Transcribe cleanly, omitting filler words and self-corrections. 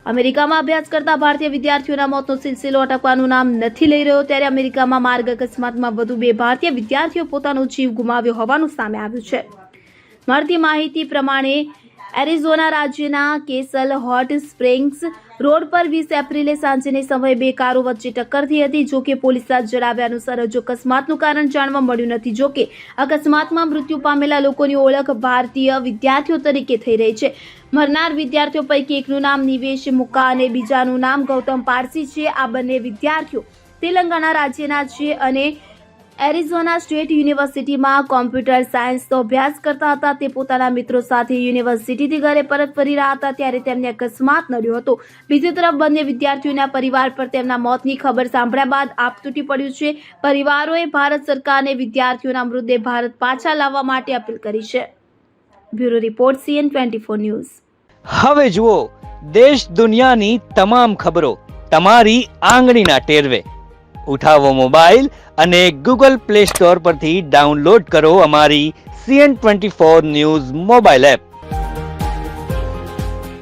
અમેરિકામાં અભ્યાસ કરતા ભારતીય વિદ્યાર્થીઓના મોતનો સિલસિલો અટકવાનું નામ નથી લઈ રહ્યો, ત્યારે અમેરિકામાં માર્ગ અકસ્માતમાં વધુ 2 ભારતીય વિદ્યાર્થીઓ પોતાનો જીવ ગુમાવ્યો હોવાનું સામે આવ્યું છે. મળતી માહિતી પ્રમાણે એરિઝોના રાજ્યના કેસલ હોટ સ્પ્રિંગ્સ રોડ પર 20 એપ્રિલે સાંજની સમયે 2 કારો વચ્ચે ટક્કર થઈ હતી. જોકે પોલીસના જણાવ્યા અનુસાર હજુ અકસ્માતનું કારણ જાણવા મળ્યું નથી. જોકે અકસ્માતમાં મૃત્યુ પામેલા લોકોની ઓળખ ભારતીય વિદ્યાર્થીઓ તરીકે થઈ રહી છે. મરનાર વિદ્યાર્થીઓ પૈકી એકનું નામ નિવેશ મુક્કા અને બીજાનું નામ ગૌતમ પારસી છે. આ બંને વિદ્યાર્થીઓ તેલંગાણા રાજ્યના છે અને એરિઝોના સ્ટેટ યુનિવર્સિટીમાં કોમ્પ્યુટર સાયન્સનો અભ્યાસ કરતા હતા. તે પોતાના મિત્રો સાથે યુનિવર્સિટીથી ઘરે પરત ફરી રહ્યા હતા ત્યારે તેમને અકસ્માત નડ્યો હતો. બીજી તરફ બંને વિદ્યાર્થીઓના પરિવાર પર તેમના મોતની ખબર સાંભળ્યા બાદ આપ તૂટી પડ્યું છે. પરિવારોએ ભારત સરકારને વિદ્યાર્થીઓના મૃતદેહ ભારત પાછા લાવવા માટે અપીલ કરી છે. Bureau report CN24 news. હવે જુઓ દેશ દુનિયાની તમામ ખબરો તમારી આંગળીના ટેરવે. ઉઠાવો મોબાઈલ અને Google Play Store પરથી ડાઉનલોડ કરો અમારી CN24 ન્યૂઝ મોબાઈલ એપ.